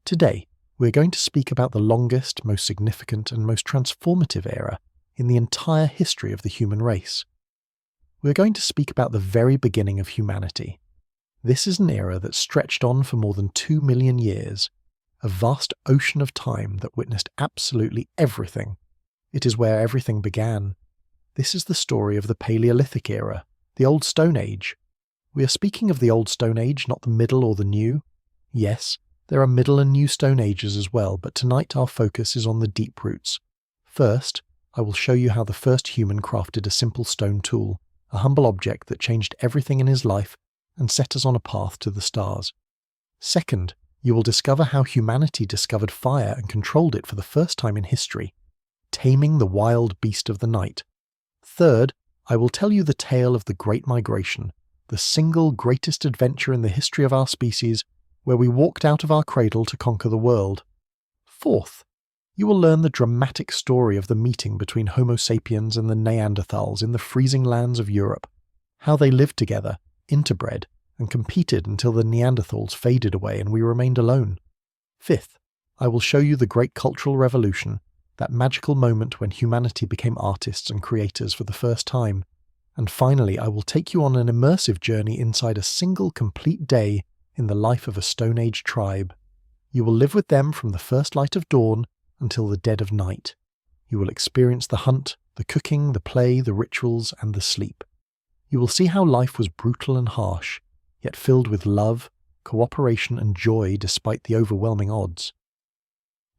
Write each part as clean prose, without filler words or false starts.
Today, we're going to speak about the longest, most significant, and most transformative era in the entire history of the human race. We're going to speak about the very beginning of humanity. This is an era that stretched on for more than 2 million years, a vast ocean of time that witnessed absolutely everything. It is where everything began. This is the story of the Paleolithic Era, the Old Stone Age. We are speaking of the Old Stone Age, not the Middle or the New. Yes, there are Middle and New Stone Ages as well, but tonight our focus is on the deep roots. First, I will show you how the first human crafted a simple stone tool, a humble object that changed everything in his life and set us on a path to the stars. Second, you will discover how humanity discovered fire and controlled it for the first time in history, taming the wild beast of the night. Third, I will tell you the tale of the Great Migration, the single greatest adventure in the history of our species, where we walked out of our cradle to conquer the world. Fourth, you will learn the dramatic story of the meeting between Homo Sapiens and the Neanderthals in the freezing lands of Europe, how they lived together, interbred, and competed until the Neanderthals faded away and we remained alone. Fifth, I will show you the Great Cultural Revolution, that magical moment when humanity became artists and creators for the first time. And finally, I will take you on an immersive journey inside a single complete day in the life of a Stone Age tribe. You will live with them from the first light of dawn until the dead of night. You will experience the hunt, the cooking, the play, the rituals, and the sleep. You will see how life was brutal and harsh, yet filled with love, cooperation, and joy despite the overwhelming odds.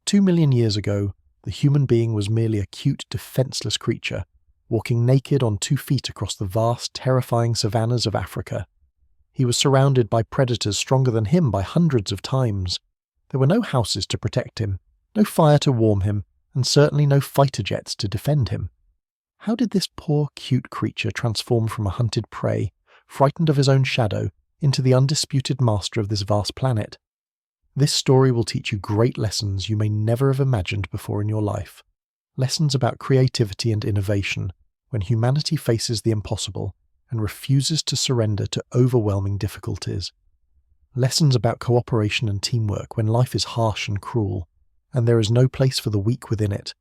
2 million years ago, the human being was merely a cute, defenseless creature, walking naked on 2 feet across the vast, terrifying savannas of Africa. He was surrounded by predators stronger than him by hundreds of times. There were no houses to protect him, no fire to warm him, and certainly no fighter jets to defend him. How did this poor, cute creature transform from a hunted prey, frightened of his own shadow, into the undisputed master of this vast planet? This story will teach you great lessons you may never have imagined before in your life. Lessons about creativity and innovation, when humanity faces the impossible and refuses to surrender to overwhelming difficulties. Lessons about cooperation and teamwork when life is harsh and cruel, and there is no place for the weak within it.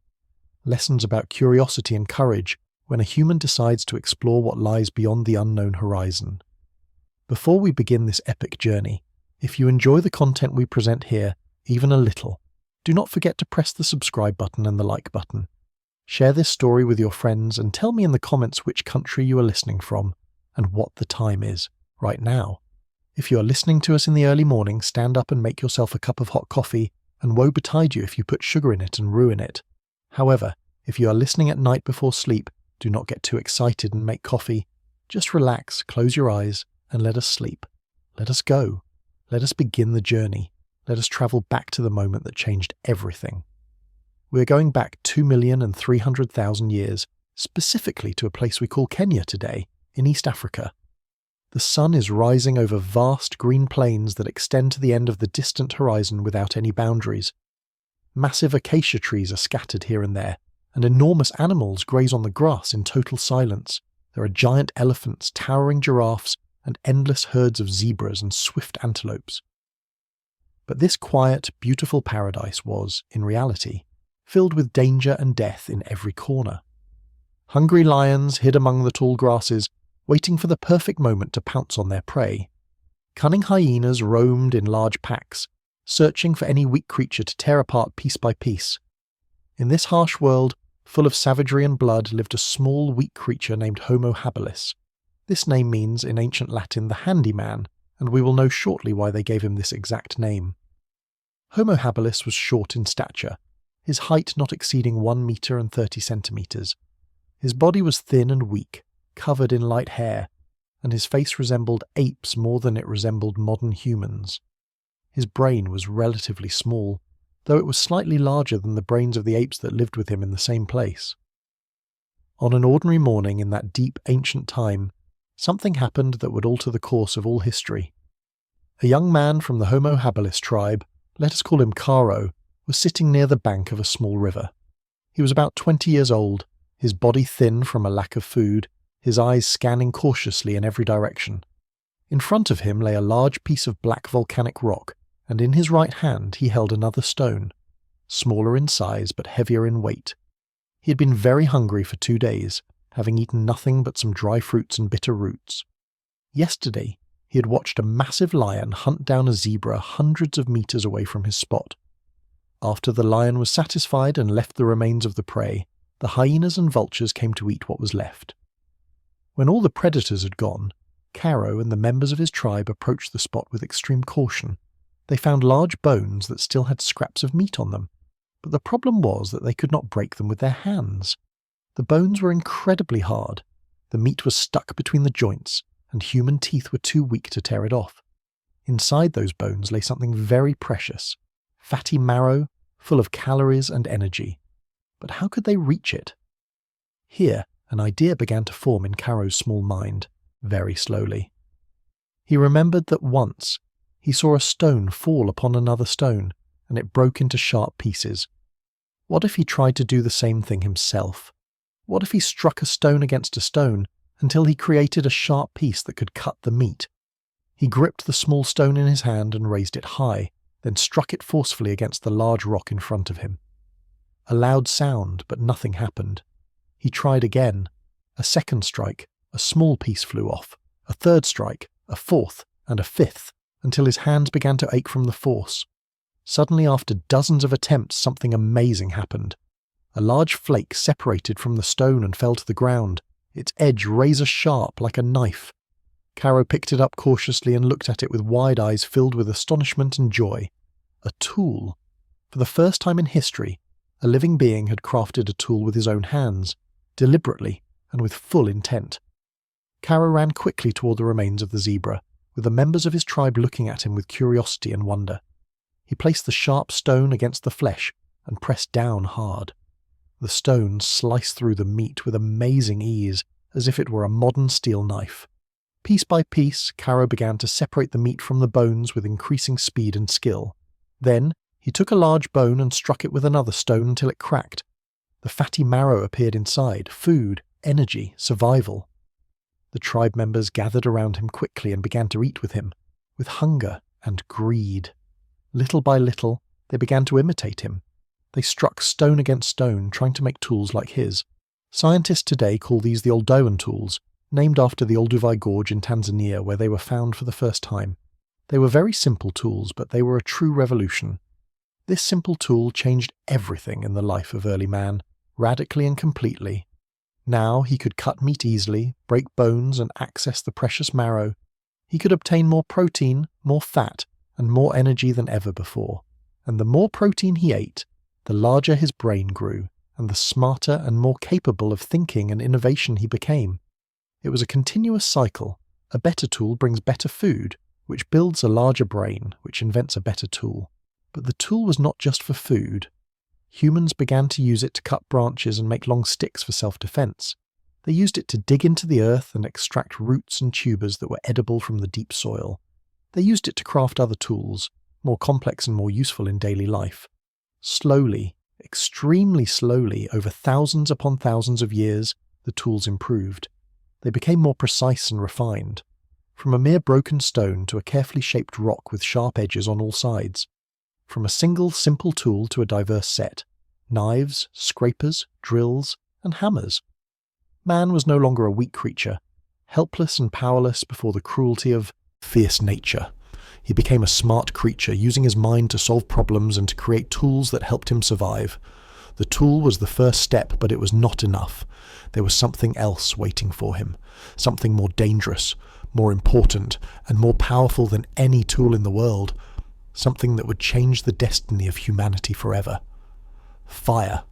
Lessons about curiosity and courage when a human decides to explore what lies beyond the unknown horizon. Before we begin this epic journey, if you enjoy the content we present here, even a little, do not forget to press the subscribe button and the like button. Share this story with your friends and tell me in the comments which country you are listening from and what the time is right now. If you are listening to us in the early morning, stand up and make yourself a cup of hot coffee, and woe betide you if you put sugar in it and ruin it. However, if you are listening at night before sleep, do not get too excited and make coffee. Just relax, close your eyes, and let us sleep. Let us go. Let us begin the journey. Let us travel back to the moment that changed everything. We are going back 2,300,000 years, specifically to a place we call Kenya today, in East Africa. The sun is rising over vast green plains that extend to the end of the distant horizon without any boundaries. Massive acacia trees are scattered here and there, and enormous animals graze on the grass in total silence. There are giant elephants, towering giraffes, and endless herds of zebras and swift antelopes. But this quiet, beautiful paradise was, in reality, filled with danger and death in every corner. Hungry lions hid among the tall grasses, waiting for the perfect moment to pounce on their prey. Cunning hyenas roamed in large packs, searching for any weak creature to tear apart piece by piece. In this harsh world, full of savagery and blood, lived a small, weak creature named Homo habilis. This name means, in ancient Latin, the handyman, and we will know shortly why they gave him this exact name. Homo habilis was short in stature, his height not exceeding 1 meter and 30 centimeters. His body was thin and weak, covered in light hair, and his face resembled apes more than it resembled modern humans. His brain was relatively small, though it was slightly larger than the brains of the apes that lived with him in the same place. On an ordinary morning in that deep ancient time, something happened that would alter the course of all history. A young man from the Homo habilis tribe, let us call him Caro, was sitting near the bank of a small river. He was about 20 years old, his body thin from a lack of food, his eyes scanning cautiously in every direction. In front of him lay a large piece of black volcanic rock, and in his right hand he held another stone, smaller in size but heavier in weight. He had been very hungry for 2 days, having eaten nothing but some dry fruits and bitter roots. Yesterday, he had watched a massive lion hunt down a zebra hundreds of meters away from his spot. After the lion was satisfied and left the remains of the prey, the hyenas and vultures came to eat what was left. When all the predators had gone, Caro and the members of his tribe approached the spot with extreme caution. They found large bones that still had scraps of meat on them, but the problem was that they could not break them with their hands. The bones were incredibly hard, the meat was stuck between the joints, and human teeth were too weak to tear it off. Inside those bones lay something very precious, fatty marrow, full of calories and energy. But how could they reach it? Here, an idea began to form in Caro's small mind, very slowly. He remembered that once he saw a stone fall upon another stone, and it broke into sharp pieces. What if he tried to do the same thing himself? What if he struck a stone against a stone until he created a sharp piece that could cut the meat? He gripped the small stone in his hand and raised it high, then struck it forcefully against the large rock in front of him. A loud sound, but nothing happened. He tried again. A second strike, a small piece flew off. A third strike, a fourth, and a fifth, until his hands began to ache from the force. Suddenly, after dozens of attempts, something amazing happened. A large flake separated from the stone and fell to the ground, its edge razor-sharp like a knife. Caro picked it up cautiously and looked at it with wide eyes filled with astonishment and joy. A tool. For the first time in history, a living being had crafted a tool with his own hands, deliberately and with full intent. Caro ran quickly toward the remains of the zebra, with the members of his tribe looking at him with curiosity and wonder. He placed the sharp stone against the flesh and pressed down hard. The stone sliced through the meat with amazing ease, as if it were a modern steel knife. Piece by piece, Caro began to separate the meat from the bones with increasing speed and skill. Then, he took a large bone and struck it with another stone until it cracked. The fatty marrow appeared inside, food, energy, survival. The tribe members gathered around him quickly and began to eat with him, with hunger and greed. Little by little, they began to imitate him. They struck stone against stone, trying to make tools like his. Scientists today call these the Oldowan tools, named after the Olduvai Gorge in Tanzania where they were found for the first time. They were very simple tools, but they were a true revolution. This simple tool changed everything in the life of early man, radically and completely. Now he could cut meat easily, break bones and access the precious marrow. He could obtain more protein, more fat, and more energy than ever before. And the more protein he ate, the larger his brain grew, and the smarter and more capable of thinking and innovation he became. It was a continuous cycle. A better tool brings better food, which builds a larger brain, which invents a better tool. But the tool was not just for food. Humans began to use it to cut branches and make long sticks for self-defense. They used it to dig into the earth and extract roots and tubers that were edible from the deep soil. They used it to craft other tools, more complex and more useful in daily life. Slowly, extremely slowly, over thousands upon thousands of years, the tools improved. They became more precise and refined, from a mere broken stone to a carefully shaped rock with sharp edges on all sides. From a single simple tool to a diverse set: knives, scrapers, drills, and hammers. Man was no longer a weak creature, helpless and powerless before the cruelty of fierce nature. He became a smart creature, using his mind to solve problems and to create tools that helped him survive. The tool was the first step, but it was not enough. There was something else waiting for him, something more dangerous, more important, and more powerful than any tool in the world, something that would change the destiny of humanity forever. Fire.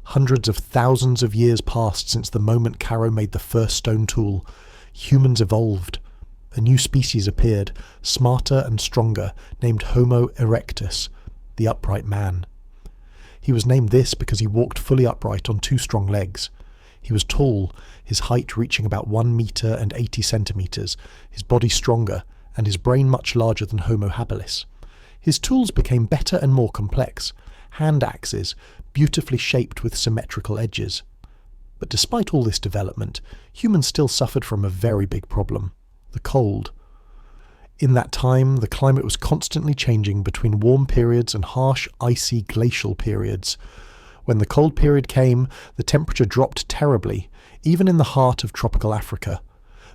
Hundreds of thousands of years passed since the moment Caro made the first stone tool. Humans evolved. A new species appeared, smarter and stronger, named Homo erectus, the upright man. He was named this because he walked fully upright on 2 strong legs. He was tall, his height reaching about 1 meter and 80 centimeters, his body stronger, and his brain much larger than Homo habilis. His tools became better and more complex, hand axes, beautifully shaped with symmetrical edges. But despite all this development, humans still suffered from a very big problem: the cold. In that time, the climate was constantly changing between warm periods and harsh, icy glacial periods. When the cold period came, the temperature dropped terribly, even in the heart of tropical Africa.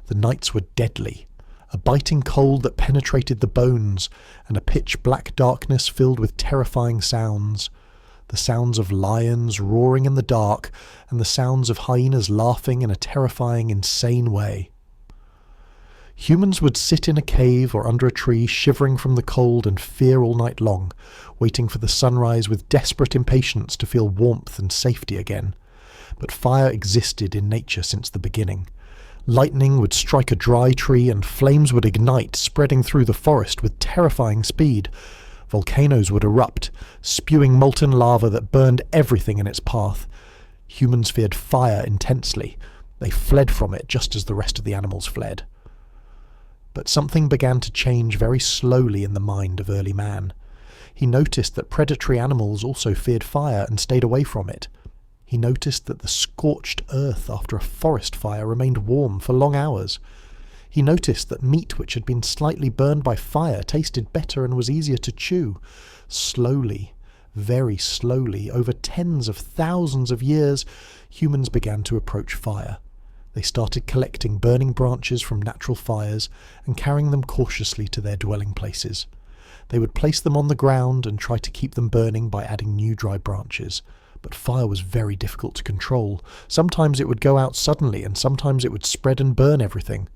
The nights were deadly, a biting cold that penetrated the bones, and a pitch-black darkness filled with terrifying sounds. The sounds of lions roaring in the dark, and the sounds of hyenas laughing in a terrifying, insane way. Humans would sit in a cave or under a tree, shivering from the cold and fear all night long, waiting for the sunrise with desperate impatience to feel warmth and safety again. But fire existed in nature since the beginning. Lightning would strike a dry tree and flames would ignite, spreading through the forest with terrifying speed. Volcanoes would erupt, spewing molten lava that burned everything in its path. Humans feared fire intensely. They fled from it just as the rest of the animals fled. But something began to change very slowly in the mind of early man. He noticed that predatory animals also feared fire and stayed away from it. He noticed that the scorched earth after a forest fire remained warm for long hours. He noticed that meat which had been slightly burned by fire tasted better and was easier to chew. Slowly, very slowly, over tens of thousands of years, humans began to approach fire. They started collecting burning branches from natural fires and carrying them cautiously to their dwelling places. They would place them on the ground and try to keep them burning by adding new dry branches. But fire was very difficult to control. Sometimes it would go out suddenly, and sometimes it would spread and burn everything.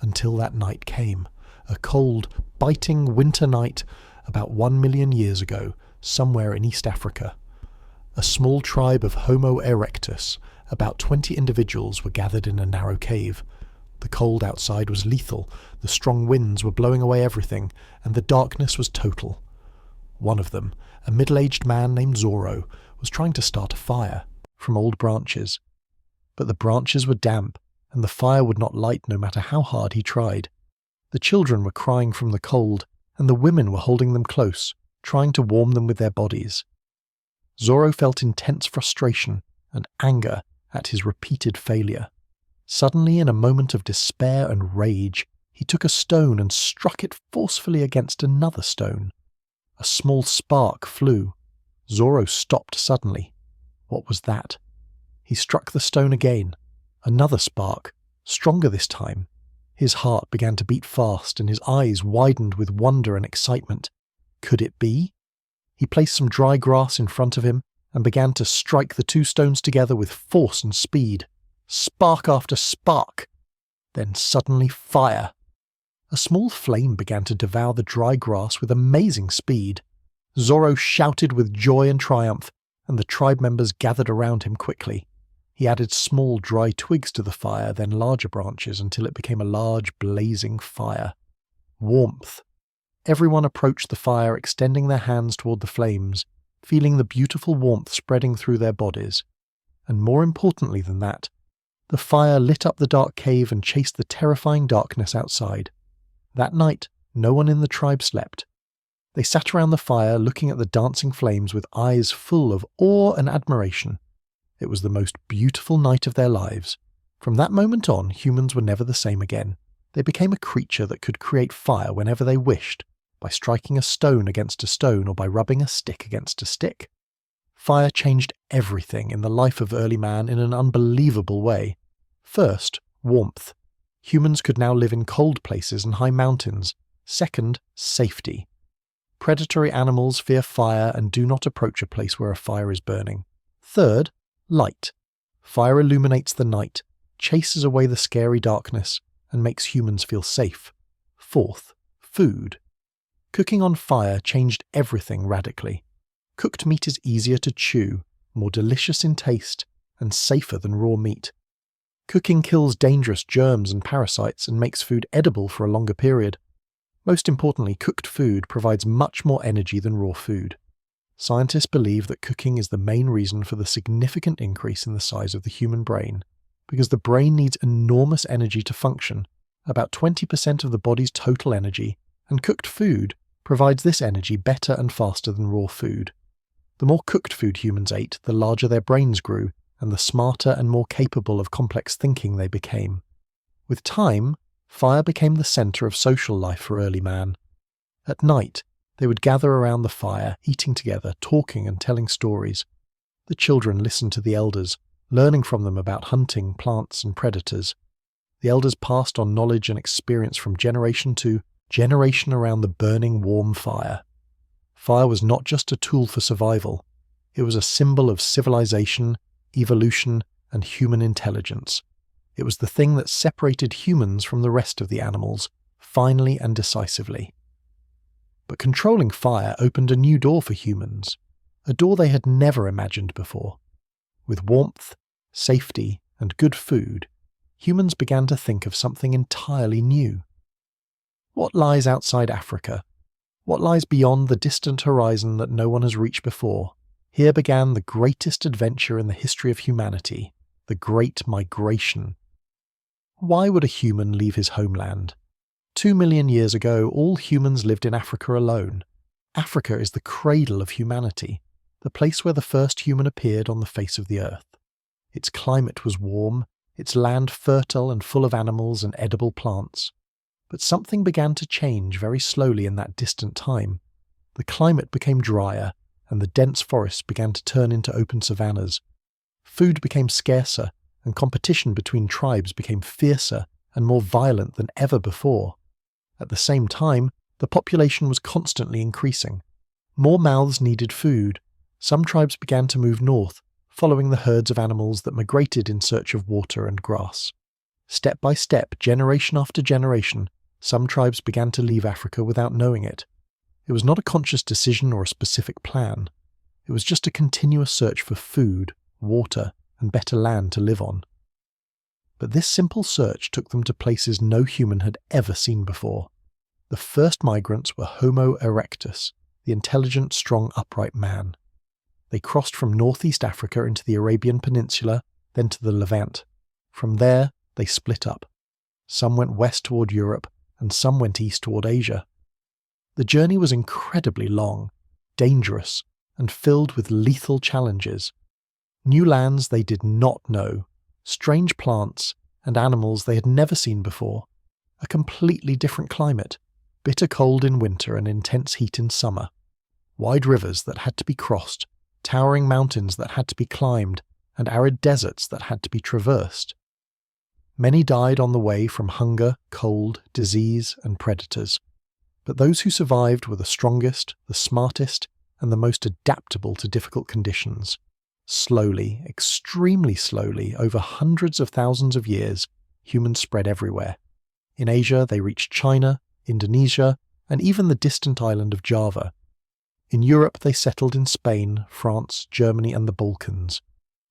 Until that night came, a cold, biting winter night about 1 million years ago, somewhere in East Africa. A small tribe of Homo erectus, about 20 individuals, were gathered in a narrow cave. The cold outside was lethal, the strong winds were blowing away everything, and the darkness was total. One of them, a middle-aged man named Zorro, was trying to start a fire from old branches. But the branches were damp, and the fire would not light no matter how hard he tried. The children were crying from the cold, and the women were holding them close, trying to warm them with their bodies. Zorro felt intense frustration and anger at his repeated failure. Suddenly, in a moment of despair and rage, he took a stone and struck it forcefully against another stone. A small spark flew. Zorro stopped suddenly. What was that? He struck the stone again. Another spark, stronger this time. His heart began to beat fast and his eyes widened with wonder and excitement. Could it be? He placed some dry grass in front of him and began to strike the two stones together with force and speed. Spark after spark. Then suddenly fire. A small flame began to devour the dry grass with amazing speed. Zorro shouted with joy and triumph, and the tribe members gathered around him quickly. He added small dry twigs to the fire, then larger branches, until it became a large blazing fire. Warmth. Everyone approached the fire, extending their hands toward the flames, feeling the beautiful warmth spreading through their bodies. And more importantly than that, the fire lit up the dark cave and chased the terrifying darkness outside. That night, no one in the tribe slept. They sat around the fire looking at the dancing flames with eyes full of awe and admiration. It was the most beautiful night of their lives. From that moment on, humans were never the same again. They became a creature that could create fire whenever they wished, by striking a stone against a stone or by rubbing a stick against a stick. Fire changed everything in the life of early man in an unbelievable way. First, warmth. Humans could now live in cold places and high mountains. Second, safety. Predatory animals fear fire and do not approach a place where a fire is burning. Third, light. Fire illuminates the night, chases away the scary darkness, and makes humans feel safe. Fourth, food. Cooking on fire changed everything radically. Cooked meat is easier to chew, more delicious in taste, and safer than raw meat. Cooking kills dangerous germs and parasites and makes food edible for a longer period. Most importantly, cooked food provides much more energy than raw food. Scientists believe that cooking is the main reason for the significant increase in the size of the human brain, because the brain needs enormous energy to function, about 20% of the body's total energy, and cooked food provides this energy better and faster than raw food. The more cooked food humans ate, the larger their brains grew, and the smarter and more capable of complex thinking they became. With time, fire became the centre of social life for early man. At night, they would gather around the fire, eating together, talking and telling stories. The children listened to the elders, learning from them about hunting, plants and predators. The elders passed on knowledge and experience from generation to generation around the burning warm fire. Fire was not just a tool for survival, it was a symbol of civilization, evolution and human intelligence. It was the thing that separated humans from the rest of the animals, finally and decisively. But controlling fire opened a new door for humans, a door they had never imagined before. With warmth, safety, and good food, humans began to think of something entirely new. What lies outside Africa? What lies beyond the distant horizon that no one has reached before? Here began the greatest adventure in the history of humanity, the Great Migration. Why would a human leave his homeland? 2 million years ago, all humans lived in Africa alone. Africa is the cradle of humanity, the place where the first human appeared on the face of the earth. Its climate was warm, its land fertile and full of animals and edible plants. But something began to change very slowly in that distant time. The climate became drier, and the dense forests began to turn into open savannas. Food became scarcer, and competition between tribes became fiercer and more violent than ever before. At the same time, the population was constantly increasing. More mouths needed food. Some tribes began to move north, following the herds of animals that migrated in search of water and grass. Step by step, generation after generation, some tribes began to leave Africa without knowing it. It was not a conscious decision or a specific plan. It was just a continuous search for food, water, and better land to live on. But this simple search took them to places no human had ever seen before. The first migrants were Homo erectus, the intelligent, strong, upright man. They crossed from northeast Africa into the Arabian Peninsula, then to the Levant. From there, they split up. Some went west toward Europe, and some went east toward Asia. The journey was incredibly long, dangerous, and filled with lethal challenges. New lands they did not know, strange plants and animals they had never seen before, a completely different climate, bitter cold in winter and intense heat in summer, wide rivers that had to be crossed, towering mountains that had to be climbed, and arid deserts that had to be traversed. Many died on the way from hunger, cold, disease, and predators. But those who survived were the strongest, the smartest, and the most adaptable to difficult conditions. Slowly, extremely slowly, over hundreds of thousands of years, humans spread everywhere. In Asia, they reached China, Indonesia, and even the distant island of Java. In Europe, they settled in Spain, France, Germany, and the Balkans.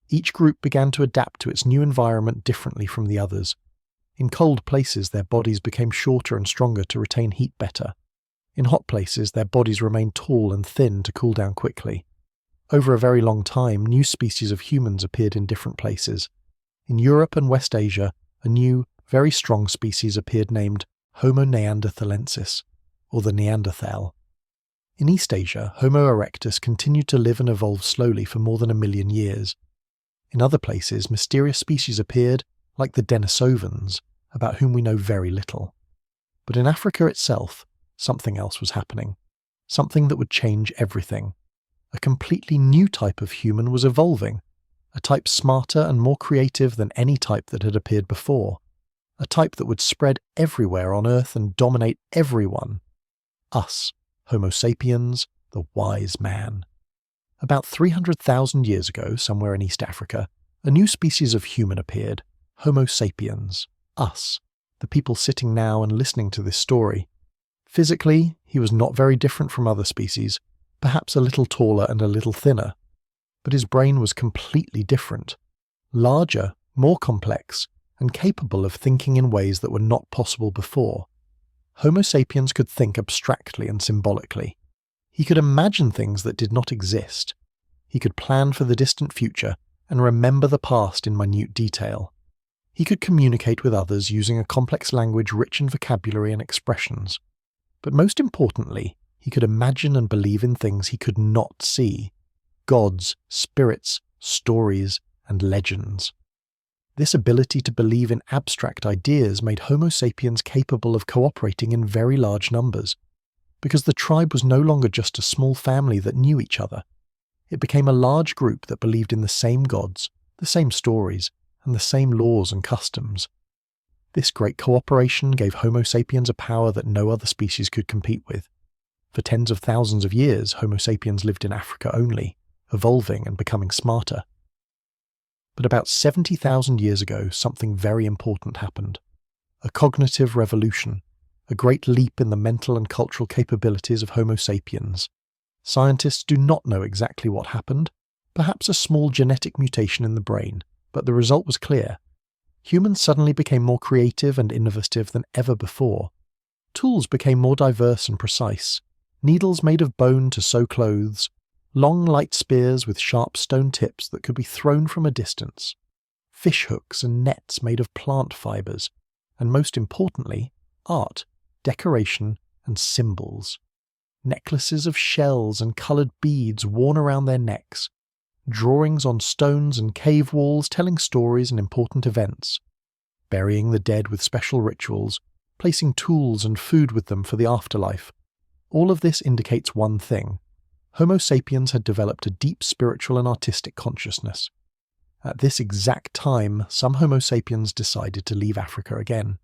Each group began to adapt to its new environment differently from the others. In cold places, their bodies became shorter and stronger to retain heat better. In hot places, their bodies remained tall and thin to cool down quickly. Over a very long time, new species of humans appeared in different places. In Europe and West Asia, a new, very strong species appeared named Homo neanderthalensis, or the Neanderthal. In East Asia, Homo erectus continued to live and evolve slowly for more than 1 million years. In other places, mysterious species appeared, like the Denisovans, about whom we know very little. But in Africa itself, something else was happening. Something that would change everything. A completely new type of human was evolving. A type smarter and more creative than any type that had appeared before. A type that would spread everywhere on Earth and dominate everyone. Us, Homo Sapiens, the wise man. About 300,000 years ago, somewhere in East Africa, a new species of human appeared, Homo Sapiens, us, the people sitting now and listening to this story. Physically, he was not very different from other species, perhaps a little taller and a little thinner. But his brain was completely different, larger, more complex, and capable of thinking in ways that were not possible before. Homo sapiens could think abstractly and symbolically. He could imagine things that did not exist. He could plan for the distant future and remember the past in minute detail. He could communicate with others using a complex language rich in vocabulary and expressions. But most importantly, he could imagine and believe in things he could not see. Gods, spirits, stories, and legends. This ability to believe in abstract ideas made Homo sapiens capable of cooperating in very large numbers, because the tribe was no longer just a small family that knew each other. It became a large group that believed in the same gods, the same stories, and the same laws and customs. This great cooperation gave Homo sapiens a power that no other species could compete with. For tens of thousands of years, Homo sapiens lived in Africa only, evolving and becoming smarter. But about 70,000 years ago, something very important happened. A cognitive revolution, a great leap in the mental and cultural capabilities of Homo sapiens. Scientists do not know exactly what happened, perhaps a small genetic mutation in the brain, but the result was clear. Humans suddenly became more creative and innovative than ever before. Tools became more diverse and precise. Needles made of bone to sew clothes, long light spears with sharp stone tips that could be thrown from a distance, fish hooks and nets made of plant fibers, and most importantly, art, decoration, and symbols. Necklaces of shells and coloured beads worn around their necks, drawings on stones and cave walls telling stories and important events, burying the dead with special rituals, placing tools and food with them for the afterlife. All of this indicates one thing. Homo sapiens had developed a deep spiritual and artistic consciousness. At this exact time, some Homo sapiens decided to leave Africa again.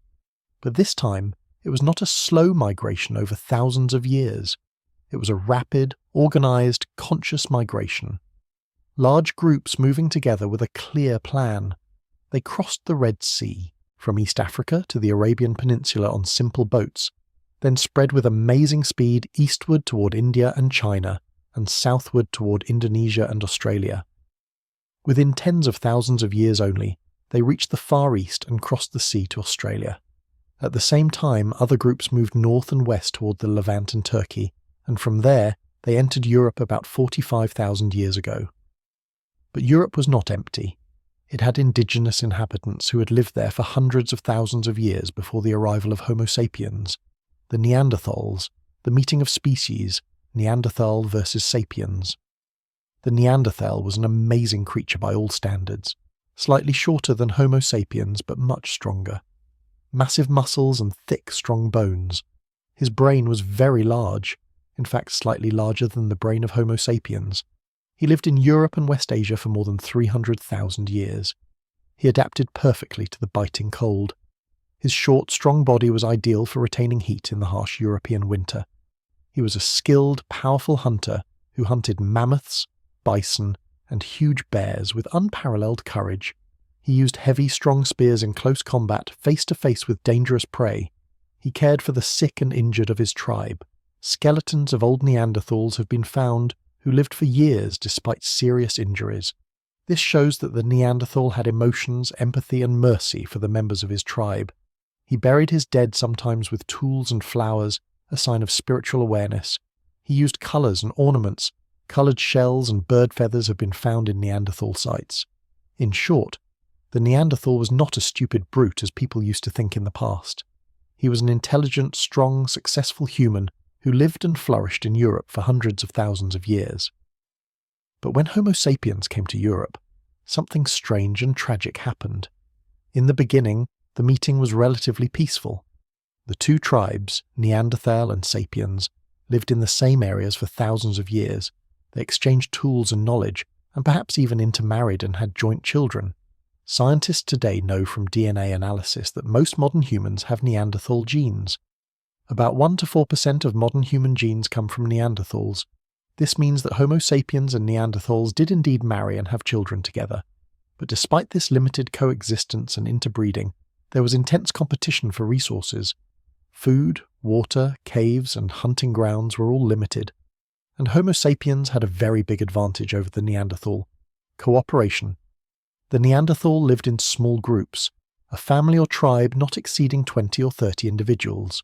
But this time, it was not a slow migration over thousands of years. It was a rapid, organised, conscious migration. Large groups moving together with a clear plan. They crossed the Red Sea, from East Africa to the Arabian Peninsula on simple boats, then spread with amazing speed eastward toward India and China, and southward toward Indonesia and Australia. Within tens of thousands of years only, they reached the Far East and crossed the sea to Australia. At the same time, other groups moved north and west toward the Levant and Turkey, and from there, they entered Europe about 45,000 years ago. But Europe was not empty. It had indigenous inhabitants who had lived there for hundreds of thousands of years before the arrival of Homo sapiens, the Neanderthals, the meeting of species, Neanderthal versus sapiens. The Neanderthal was an amazing creature by all standards, slightly shorter than Homo sapiens but much stronger. Massive muscles and thick, strong bones. His brain was very large, in fact slightly larger than the brain of Homo sapiens. He lived in Europe and West Asia for more than 300,000 years. He adapted perfectly to the biting cold. His short, strong body was ideal for retaining heat in the harsh European winter. He was a skilled, powerful hunter who hunted mammoths, bison, and huge bears with unparalleled courage. He used heavy, strong spears in close combat, face to face with dangerous prey. He cared for the sick and injured of his tribe. Skeletons of old Neanderthals have been found who lived for years despite serious injuries. This shows that the Neanderthal had emotions, empathy, and mercy for the members of his tribe. He buried his dead sometimes with tools and flowers, a sign of spiritual awareness. He used colours and ornaments. Coloured shells and bird feathers have been found in Neanderthal sites. In short, the Neanderthal was not a stupid brute as people used to think in the past. He was an intelligent, strong, successful human who lived and flourished in Europe for hundreds of thousands of years. But when Homo sapiens came to Europe, something strange and tragic happened. In the beginning, the meeting was relatively peaceful. The two tribes, Neanderthal and Sapiens, lived in the same areas for thousands of years. They exchanged tools and knowledge, and perhaps even intermarried and had joint children. Scientists today know from DNA analysis that most modern humans have Neanderthal genes. About 1 to 4% of modern human genes come from Neanderthals. This means that Homo sapiens and Neanderthals did indeed marry and have children together. But despite this limited coexistence and interbreeding, there was intense competition for resources. Food, water, caves, and hunting grounds were all limited. And Homo sapiens had a very big advantage over the Neanderthal: cooperation. The Neanderthal lived in small groups, a family or tribe not exceeding 20 or 30 individuals.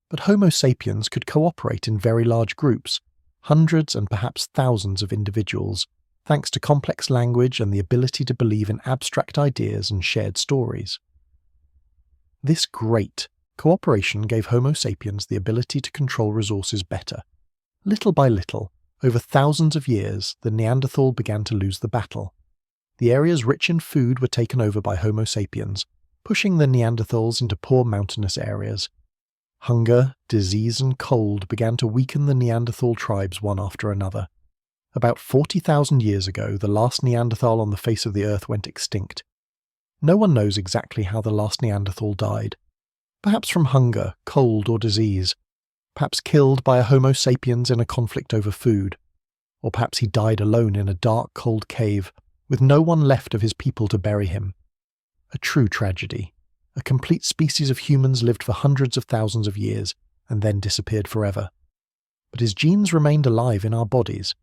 But Homo sapiens could cooperate in very large groups, hundreds and perhaps thousands of individuals, thanks to complex language and the ability to believe in abstract ideas and shared stories. This great cooperation gave Homo sapiens the ability to control resources better. Little by little, over thousands of years, the Neanderthal began to lose the battle. The areas rich in food were taken over by Homo sapiens, pushing the Neanderthals into poor mountainous areas. Hunger, disease, and cold began to weaken the Neanderthal tribes one after another. About 40,000 years ago, the last Neanderthal on the face of the earth went extinct. No one knows exactly how the last Neanderthal died. Perhaps from hunger, cold, or disease. Perhaps killed by a Homo sapiens in a conflict over food. Or perhaps he died alone in a dark, cold cave, with no one left of his people to bury him. A true tragedy. A complete species of humans lived for hundreds of thousands of years, and then disappeared forever. But his genes remained alive in our bodies,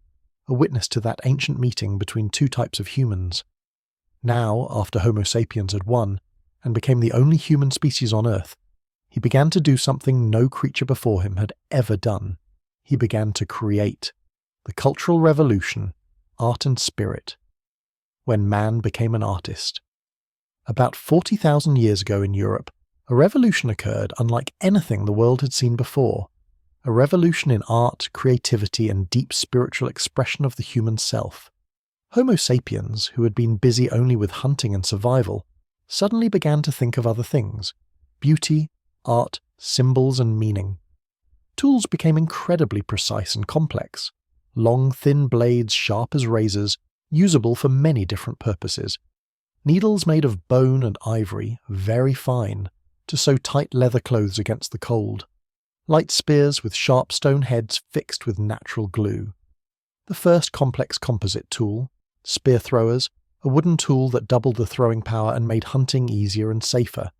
a witness to that ancient meeting between two types of humans. Now, after Homo sapiens had won, and became the only human species on Earth, he began to do something no creature before him had ever done. He began to create. The Cultural Revolution, art and spirit. When man became an artist. About 40,000 years ago in Europe, a revolution occurred unlike anything the world had seen before. A revolution in art, creativity, and deep spiritual expression of the human self. Homo sapiens, who had been busy only with hunting and survival, suddenly began to think of other things: beauty, art, symbols, and meaning. Tools became incredibly precise and complex. Long, thin blades sharp as razors, usable for many different purposes. Needles made of bone and ivory, very fine, to sew tight leather clothes against the cold. Light spears with sharp stone heads fixed with natural glue. The first complex composite tool, spear throwers, a wooden tool that doubled the throwing power and made hunting easier and safer.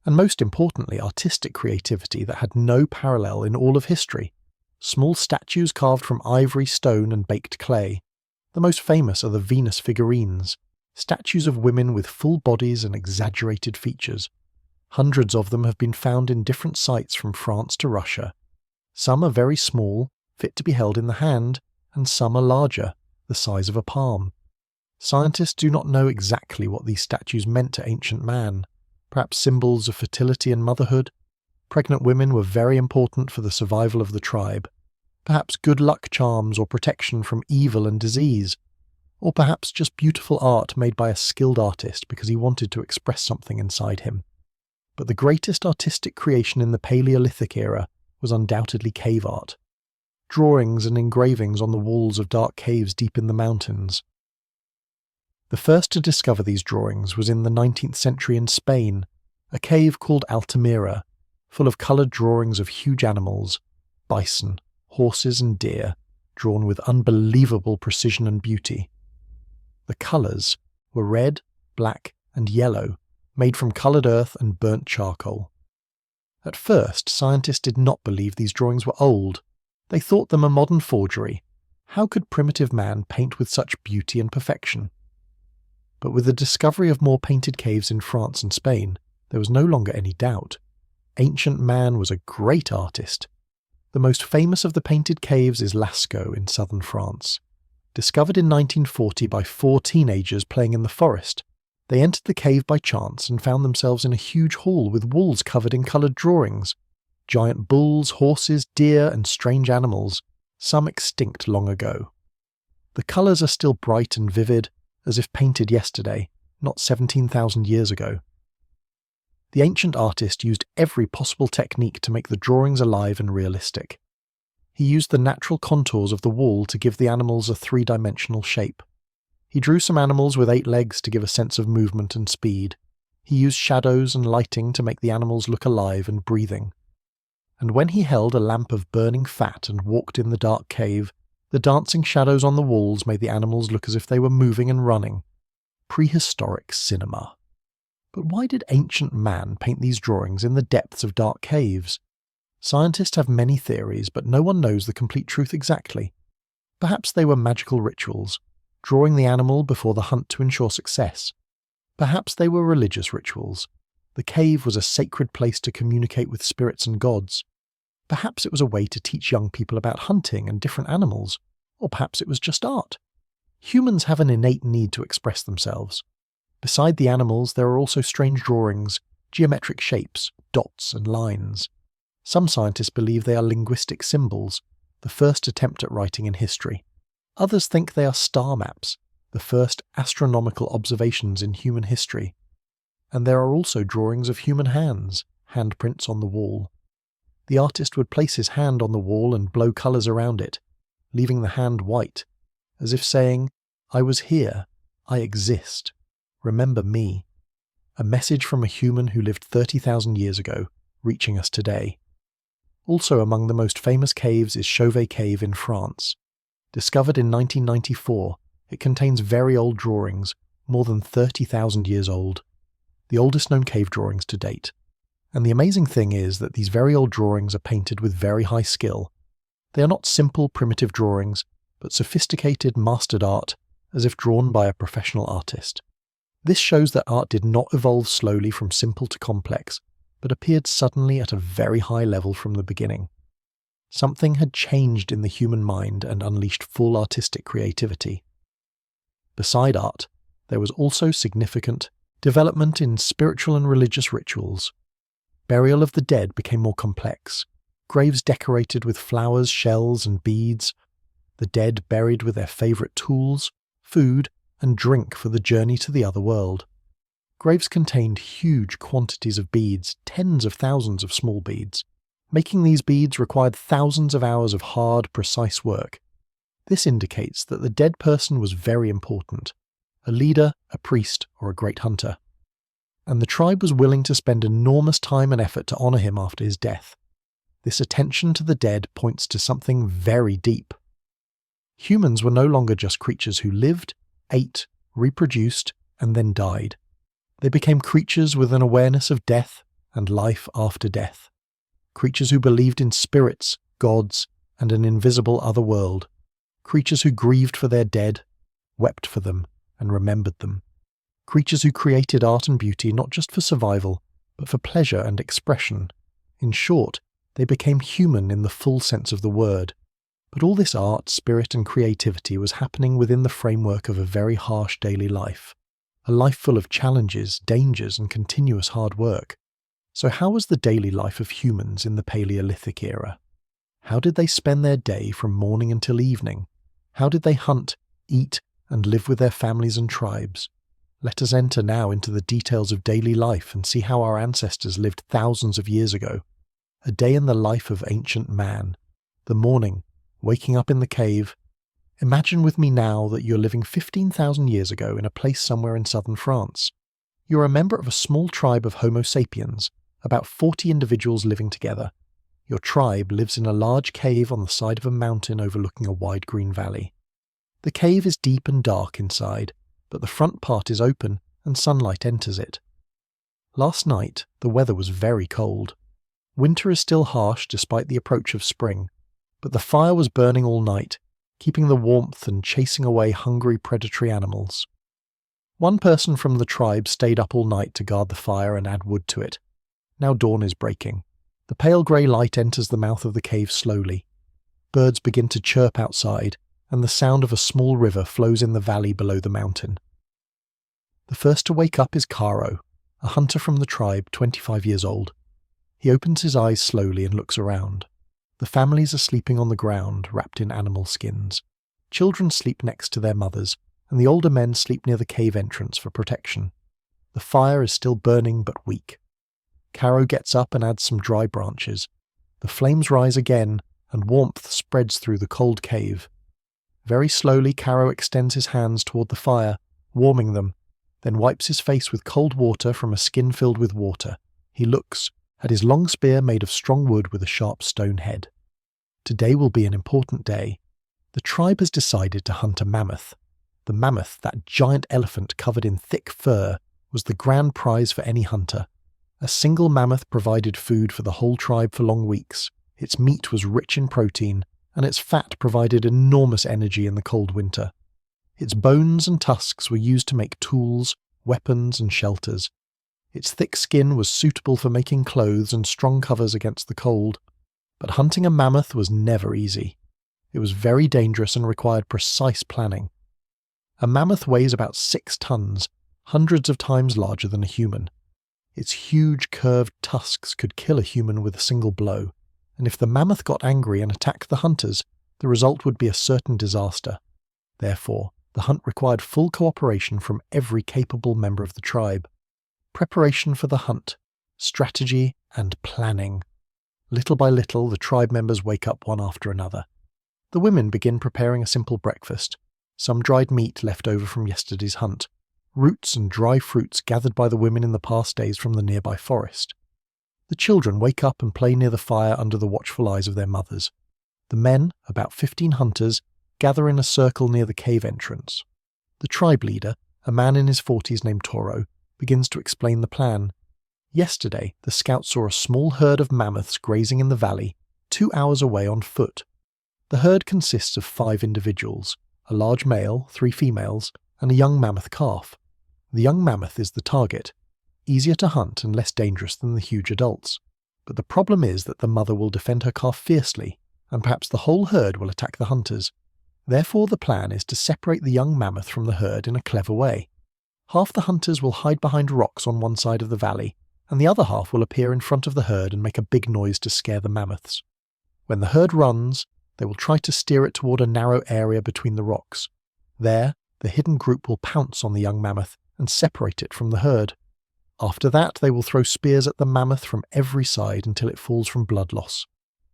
And most importantly, artistic creativity that had no parallel in all of history. Small statues carved from ivory, stone, and baked clay. The most famous are the Venus figurines, statues of women with full bodies and exaggerated features. Hundreds of them have been found in different sites from France to Russia. Some are very small, fit to be held in the hand, and some are larger, the size of a palm. Scientists do not know exactly what these statues meant to ancient man. Perhaps symbols of fertility and motherhood. Pregnant women were very important for the survival of the tribe. Perhaps good luck charms or protection from evil and disease. Or perhaps just beautiful art made by a skilled artist because he wanted to express something inside him. But the greatest artistic creation in the Paleolithic era was undoubtedly cave art. Drawings and engravings on the walls of dark caves deep in the mountains. The first to discover these drawings was in the 19th century in Spain, a cave called Altamira, full of coloured drawings of huge animals, bison, horses and deer, drawn with unbelievable precision and beauty. The colours were red, black, and yellow, made from coloured earth and burnt charcoal. At first, scientists did not believe these drawings were old. They thought them a modern forgery. How could primitive man paint with such beauty and perfection? But with the discovery of more painted caves in France and Spain, there was no longer any doubt. Ancient man was a great artist. The most famous of the painted caves is Lascaux in southern France. Discovered in 1940 by 4 teenagers playing in the forest, they entered the cave by chance and found themselves in a huge hall with walls covered in coloured drawings. Giant bulls, horses, deer, and strange animals, some extinct long ago. The colours are still bright and vivid, as if painted yesterday, not 17,000 years ago. The ancient artist used every possible technique to make the drawings alive and realistic. He used the natural contours of the wall to give the animals a 3-dimensional shape. He drew some animals with 8 legs to give a sense of movement and speed. He used shadows and lighting to make the animals look alive and breathing. And when he held a lamp of burning fat and walked in the dark cave, the dancing shadows on the walls made the animals look as if they were moving and running. Prehistoric cinema. But why did ancient man paint these drawings in the depths of dark caves? Scientists have many theories, but no one knows the complete truth exactly. Perhaps they were magical rituals, drawing the animal before the hunt to ensure success. Perhaps they were religious rituals. The cave was a sacred place to communicate with spirits and gods. Perhaps it was a way to teach young people about hunting and different animals. Or perhaps it was just art. Humans have an innate need to express themselves. Beside the animals, there are also strange drawings, geometric shapes, dots and lines. Some scientists believe they are linguistic symbols, the first attempt at writing in history. Others think they are star maps, the first astronomical observations in human history. And there are also drawings of human hands, handprints on the wall. The artist would place his hand on the wall and blow colours around it, leaving the hand white, as if saying, "I was here, I exist, remember me." A message from a human who lived 30,000 years ago, reaching us today. Also among the most famous caves is Chauvet Cave in France. Discovered in 1994, it contains very old drawings, more than 30,000 years old, the oldest known cave drawings to date. And the amazing thing is that these very old drawings are painted with very high skill. They are not simple, primitive drawings, but sophisticated, mastered art, as if drawn by a professional artist. This shows that art did not evolve slowly from simple to complex, but appeared suddenly at a very high level from the beginning. Something had changed in the human mind and unleashed full artistic creativity. Beside art, there was also significant development in spiritual and religious rituals. Burial of the dead became more complex, graves decorated with flowers, shells, and beads, the dead buried with their favourite tools, food, and drink for the journey to the other world. Graves contained huge quantities of beads, tens of thousands of small beads. Making these beads required thousands of hours of hard, precise work. This indicates that the dead person was very important, a leader, a priest, or a great hunter. And the tribe was willing to spend enormous time and effort to honour him after his death. This attention to the dead points to something very deep. Humans were no longer just creatures who lived, ate, reproduced, and then died. They became creatures with an awareness of death and life after death. Creatures who believed in spirits, gods, and an invisible other world. Creatures who grieved for their dead, wept for them, and remembered them. Creatures who created art and beauty not just for survival, but for pleasure and expression. In short, they became human in the full sense of the word. But all this art, spirit, and creativity was happening within the framework of a very harsh daily life. A life full of challenges, dangers, and continuous hard work. So how was the daily life of humans in the Paleolithic era? How did they spend their day from morning until evening? How did they hunt, eat, and live with their families and tribes? Let us enter now into the details of daily life and see how our ancestors lived thousands of years ago. A day in the life of ancient man. The morning, waking up in the cave. Imagine with me now that you're living 15,000 years ago in a place somewhere in southern France. You're a member of a small tribe of Homo Sapiens, about 40 individuals living together. Your tribe lives in a large cave on the side of a mountain overlooking a wide green valley. The cave is deep and dark inside, but the front part is open and sunlight enters it. Last night, the weather was very cold. Winter is still harsh despite the approach of spring, but the fire was burning all night, keeping the warmth and chasing away hungry predatory animals. One person from the tribe stayed up all night to guard the fire and add wood to it. Now dawn is breaking. The pale grey light enters the mouth of the cave slowly. Birds begin to chirp outside, and the sound of a small river flows in the valley below the mountain. The first to wake up is Caro, a hunter from the tribe, 25 years old. He opens his eyes slowly and looks around. The families are sleeping on the ground, wrapped in animal skins. Children sleep next to their mothers, and the older men sleep near the cave entrance for protection. The fire is still burning but weak. Caro gets up and adds some dry branches. The flames rise again, and warmth spreads through the cold cave. Very slowly Caro extends his hands toward the fire, warming them, then wipes his face with cold water from a skin filled with water. He looks at his long spear made of strong wood with a sharp stone head. Today will be an important day. The tribe has decided to hunt a mammoth. The mammoth, that giant elephant covered in thick fur, was the grand prize for any hunter. A single mammoth provided food for the whole tribe for long weeks. Its meat was rich in protein, and its fat provided enormous energy in the cold winter. Its bones and tusks were used to make tools, weapons, and shelters. Its thick skin was suitable for making clothes and strong covers against the cold. But hunting a mammoth was never easy. It was very dangerous and required precise planning. A mammoth weighs about 6 tons, hundreds of times larger than a human. Its huge curved tusks could kill a human with a single blow, and if the mammoth got angry and attacked the hunters, the result would be a certain disaster. Therefore, The hunt required full cooperation from every capable member of the tribe. Preparation for the hunt, strategy, and planning. Little by little, the tribe members wake up one after another. The women begin preparing a simple breakfast, some dried meat left over from yesterday's hunt, roots and dry fruits gathered by the women in the past days from the nearby forest. The children wake up and play near the fire under the watchful eyes of their mothers. The men, about 15 hunters, gather in a circle near the cave entrance. The tribe leader, a man in his 40s named Toro, begins to explain the plan. Yesterday, the scouts saw a small herd of mammoths grazing in the valley, 2 hours away on foot. The herd consists of 5 individuals, a large male, 3 females, and a young mammoth calf. The young mammoth is the target, easier to hunt and less dangerous than the huge adults. But the problem is that the mother will defend her calf fiercely, and perhaps the whole herd will attack the hunters. Therefore, the plan is to separate the young mammoth from the herd in a clever way. Half the hunters will hide behind rocks on one side of the valley, and the other half will appear in front of the herd and make a big noise to scare the mammoths. When the herd runs, they will try to steer it toward a narrow area between the rocks. There, the hidden group will pounce on the young mammoth and separate it from the herd. After that, they will throw spears at the mammoth from every side until it falls from blood loss.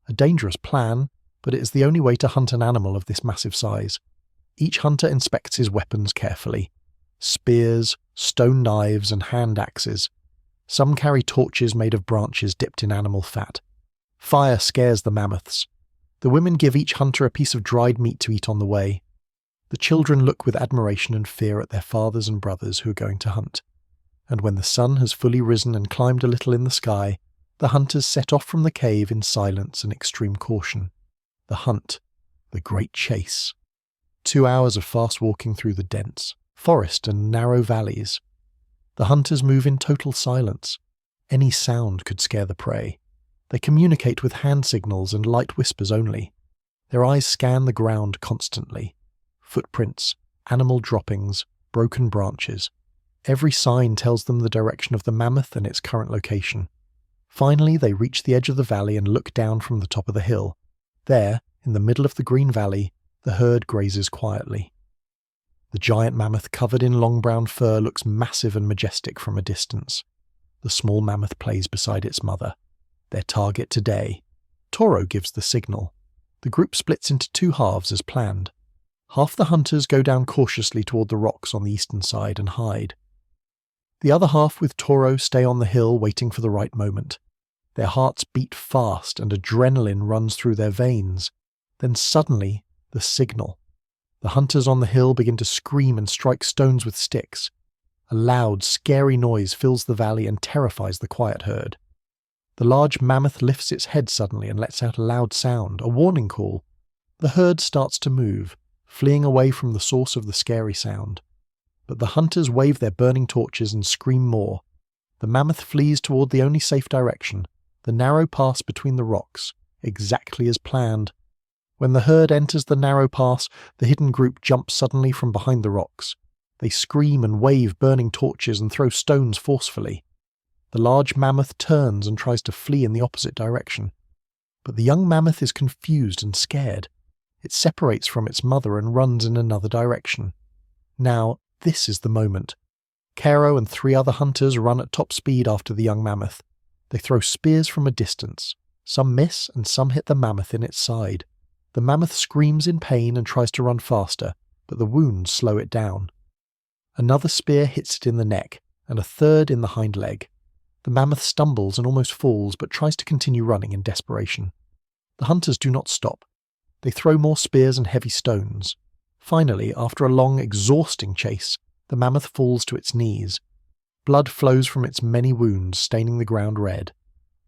A dangerous plan, but it is the only way to hunt an animal of this massive size. Each hunter inspects his weapons carefully. Spears, stone knives, and hand axes. Some carry torches made of branches dipped in animal fat. Fire scares the mammoths. The women give each hunter a piece of dried meat to eat on the way. The children look with admiration and fear at their fathers and brothers who are going to hunt. And when the sun has fully risen and climbed a little in the sky, the hunters set off from the cave in silence and extreme caution. The hunt, the great chase. 2 hours of fast walking through the dense forest and narrow valleys. The hunters move in total silence. Any sound could scare the prey. They communicate with hand signals and light whispers only. Their eyes scan the ground constantly. Footprints, animal droppings, broken branches. Every sign tells them the direction of the mammoth and its current location. Finally, they reach the edge of the valley and look down from the top of the hill. There, in the middle of the green valley, the herd grazes quietly. The giant mammoth covered in long brown fur looks massive and majestic from a distance. The small mammoth plays beside its mother. Their target today. Toro gives the signal. The group splits into 2 halves as planned. Half the hunters go down cautiously toward the rocks on the eastern side and hide. The other half with Toro stay on the hill waiting for the right moment. Their hearts beat fast and adrenaline runs through their veins. Then suddenly, the signal. The hunters on the hill begin to scream and strike stones with sticks. A loud, scary noise fills the valley and terrifies the quiet herd. The large mammoth lifts its head suddenly and lets out a loud sound, a warning call. The herd starts to move, fleeing away from the source of the scary sound. But the hunters wave their burning torches and scream more. The mammoth flees toward the only safe direction, the narrow pass between the rocks, exactly as planned. When the herd enters the narrow pass, the hidden group jumps suddenly from behind the rocks. They scream and wave burning torches and throw stones forcefully. The large mammoth turns and tries to flee in the opposite direction. But the young mammoth is confused and scared. It separates from its mother and runs in another direction. Now, this is the moment. Cairo and 3 other hunters run at top speed after the young mammoth. They throw spears from a distance. Some miss and some hit the mammoth in its side. The mammoth screams in pain and tries to run faster, but the wounds slow it down. Another spear hits it in the neck, and a third in the hind leg. The mammoth stumbles and almost falls, but tries to continue running in desperation. The hunters do not stop. They throw more spears and heavy stones. Finally, after a long, exhausting chase, the mammoth falls to its knees. Blood flows from its many wounds, staining the ground red.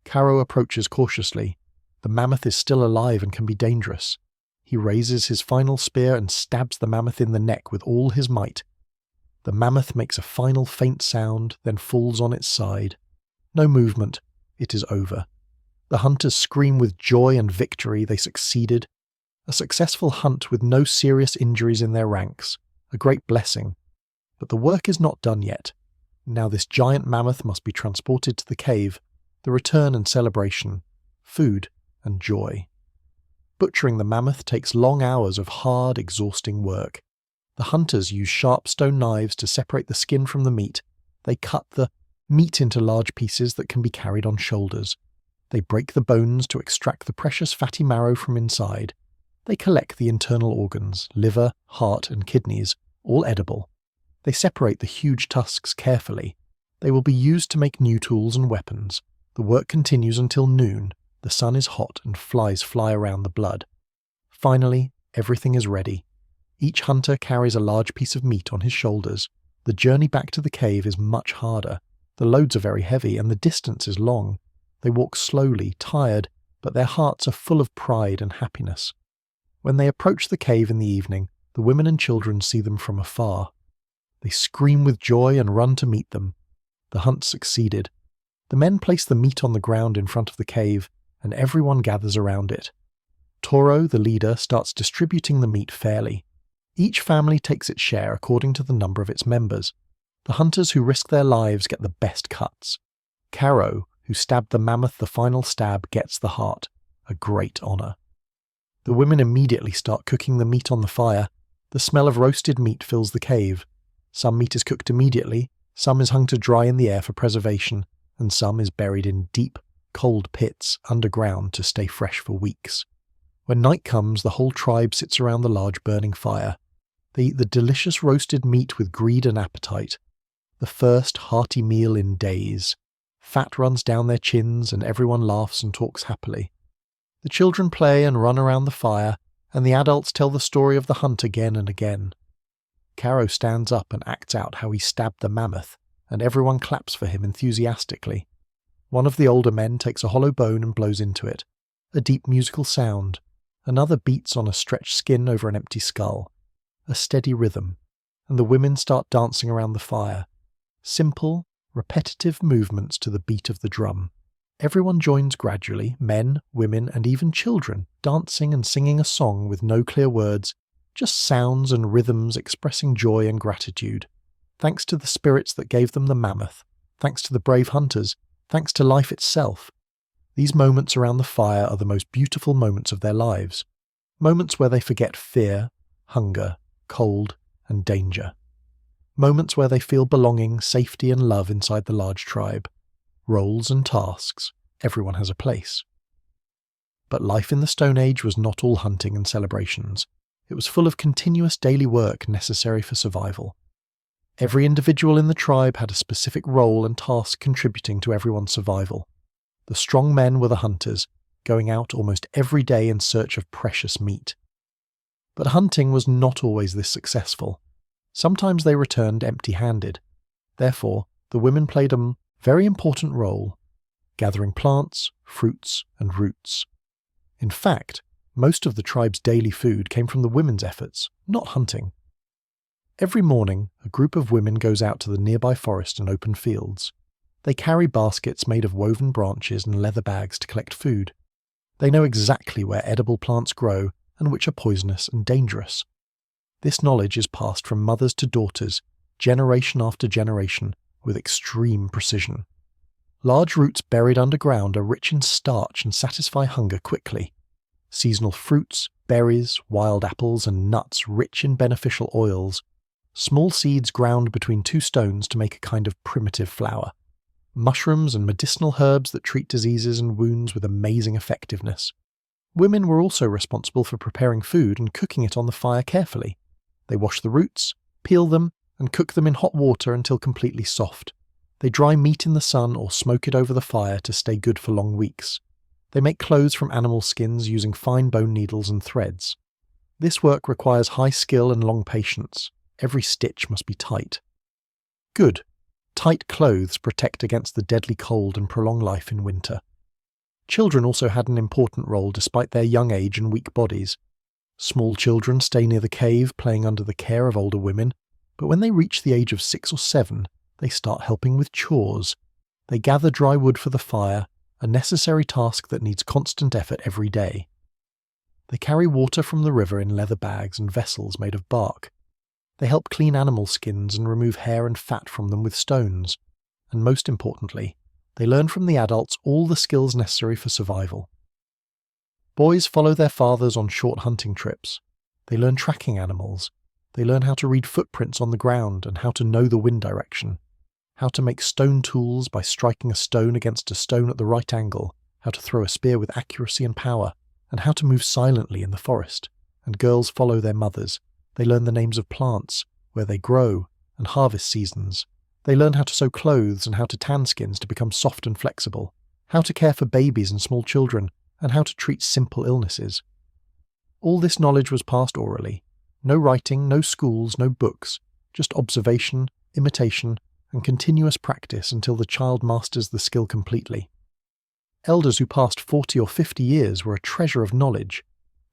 Caro approaches cautiously. The mammoth is still alive and can be dangerous. He raises his final spear and stabs the mammoth in the neck with all his might. The mammoth makes a final faint sound, then falls on its side. No movement. It is over. The hunters scream with joy and victory. They succeeded. A successful hunt with no serious injuries in their ranks. A great blessing. But the work is not done yet. Now this giant mammoth must be transported to the cave. The return and celebration. Food and joy. Butchering the mammoth takes long hours of hard, exhausting work. The hunters use sharp stone knives to separate the skin from the meat. They cut the meat into large pieces that can be carried on shoulders. They break the bones to extract the precious fatty marrow from inside. They collect the internal organs, liver, heart, and kidneys, all edible. They separate the huge tusks carefully. They will be used to make new tools and weapons. The work continues until noon. The sun is hot and flies fly around the blood. Finally, everything is ready. Each hunter carries a large piece of meat on his shoulders. The journey back to the cave is much harder. The loads are very heavy and the distance is long. They walk slowly, tired, but their hearts are full of pride and happiness. When they approach the cave in the evening, the women and children see them from afar. They scream with joy and run to meet them. The hunt succeeded. The men place the meat on the ground in front of the cave, and everyone gathers around it. Toro, the leader, starts distributing the meat fairly. Each family takes its share according to the number of its members. The hunters who risk their lives get the best cuts. Caro, who stabbed the mammoth the final stab, gets the heart, a great honour. The women immediately start cooking the meat on the fire. The smell of roasted meat fills the cave. Some meat is cooked immediately, some is hung to dry in the air for preservation, and some is buried in deep, cold pits underground to stay fresh for weeks. When night comes, the whole tribe sits around the large burning fire. They eat the delicious roasted meat with greed and appetite. The first hearty meal in days. Fat runs down their chins and everyone laughs and talks happily. The children play and run around the fire, and the adults tell the story of the hunt again and again. Caro stands up and acts out how he stabbed the mammoth, and everyone claps for him enthusiastically. One of the older men takes a hollow bone and blows into it. A deep musical sound. Another beats on a stretched skin over an empty skull. A steady rhythm. And the women start dancing around the fire. Simple, repetitive movements to the beat of the drum. Everyone joins gradually, men, women, and even children, dancing and singing a song with no clear words, just sounds and rhythms expressing joy and gratitude. Thanks to the spirits that gave them the mammoth, thanks to the brave hunters, thanks to life itself. These moments around the fire are the most beautiful moments of their lives. Moments where they forget fear, hunger, cold, and danger. Moments where they feel belonging, safety, and love inside the large tribe. Roles and tasks. Everyone has a place. But life in the Stone Age was not all hunting and celebrations. It was full of continuous daily work necessary for survival. Every individual in the tribe had a specific role and task contributing to everyone's survival. The strong men were the hunters, going out almost every day in search of precious meat. But hunting was not always this successful. Sometimes they returned empty-handed. Therefore, the women played a very important role, gathering plants, fruits, and roots. In fact, most of the tribe's daily food came from the women's efforts, not hunting. Every morning, a group of women goes out to the nearby forest and open fields. They carry baskets made of woven branches and leather bags to collect food. They know exactly where edible plants grow and which are poisonous and dangerous. This knowledge is passed from mothers to daughters, generation after generation, with extreme precision. Large roots buried underground are rich in starch and satisfy hunger quickly. Seasonal fruits, berries, wild apples, and nuts rich in beneficial oils. Small seeds ground between two stones to make a kind of primitive flour. Mushrooms and medicinal herbs that treat diseases and wounds with amazing effectiveness. Women were also responsible for preparing food and cooking it on the fire carefully. They wash the roots, peel them, and cook them in hot water until completely soft. They dry meat in the sun or smoke it over the fire to stay good for long weeks. They make clothes from animal skins using fine bone needles and threads. This work requires high skill and long patience. Every stitch must be tight. Good. Tight clothes protect against the deadly cold and prolong life in winter. Children also had an important role despite their young age and weak bodies. Small children stay near the cave playing under the care of older women, but when they reach the age of 6 or 7, they start helping with chores. They gather dry wood for the fire, a necessary task that needs constant effort every day. They carry water from the river in leather bags and vessels made of bark. They help clean animal skins and remove hair and fat from them with stones. And most importantly, they learn from the adults all the skills necessary for survival. Boys follow their fathers on short hunting trips. They learn tracking animals. They learn how to read footprints on the ground and how to know the wind direction, how to make stone tools by striking a stone against a stone at the right angle, how to throw a spear with accuracy and power, and how to move silently in the forest. And girls follow their mothers. They learn the names of plants, where they grow, and harvest seasons. They learn how to sew clothes and how to tan skins to become soft and flexible, how to care for babies and small children, and how to treat simple illnesses. All this knowledge was passed orally. No writing, no schools, no books, just observation, imitation, and continuous practice until the child masters the skill completely. Elders who passed 40 or 50 years were a treasure of knowledge.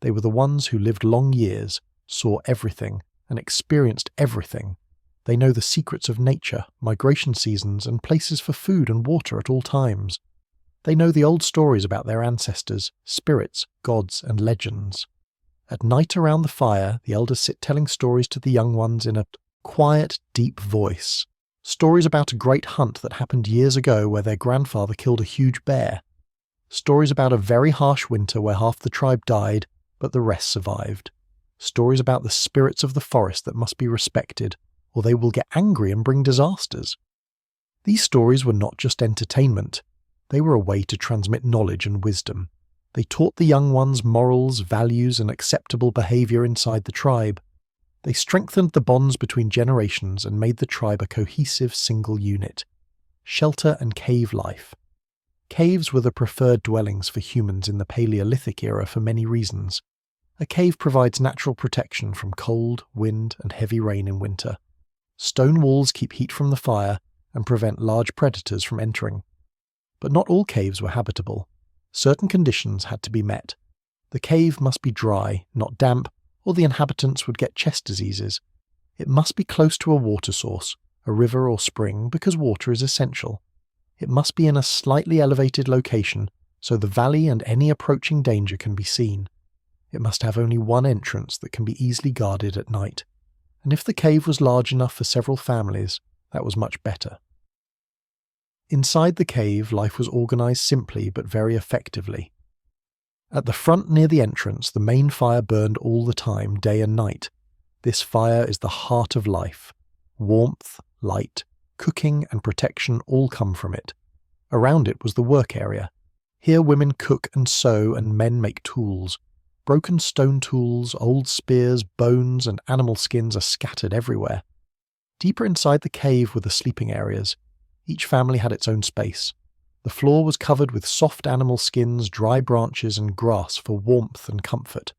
They were the ones who lived long years, saw everything, and experienced everything. They know the secrets of nature, migration seasons, and places for food and water at all times. They know the old stories about their ancestors, spirits, gods, and legends. At night around the fire, the elders sit telling stories to the young ones in a quiet, deep voice. Stories about a great hunt that happened years ago where their grandfather killed a huge bear. Stories about a very harsh winter where half the tribe died, but the rest survived. Stories about the spirits of the forest that must be respected, or they will get angry and bring disasters. These stories were not just entertainment. They were a way to transmit knowledge and wisdom. They taught the young ones morals, values, and acceptable behavior inside the tribe. They strengthened the bonds between generations and made the tribe a cohesive single unit. Shelter and cave life. Caves were the preferred dwellings for humans in the Paleolithic era for many reasons. A cave provides natural protection from cold, wind, and heavy rain in winter. Stone walls keep heat from the fire and prevent large predators from entering. But not all caves were habitable. Certain conditions had to be met. The cave must be dry, not damp, or the inhabitants would get chest diseases. It must be close to a water source, a river or spring, because water is essential. It must be in a slightly elevated location, so the valley and any approaching danger can be seen. It must have only one entrance that can be easily guarded at night. And if the cave was large enough for several families, that was much better. Inside the cave, life was organized simply but very effectively. At the front near the entrance, the main fire burned all the time, day and night. This fire is the heart of life. Warmth, light, cooking and protection all come from it. Around it was the work area. Here women cook and sew and men make tools. Broken stone tools, old spears, bones and animal skins are scattered everywhere. Deeper inside the cave were the sleeping areas. Each family had its own space. The floor was covered with soft animal skins, dry branches and grass for warmth and comfort.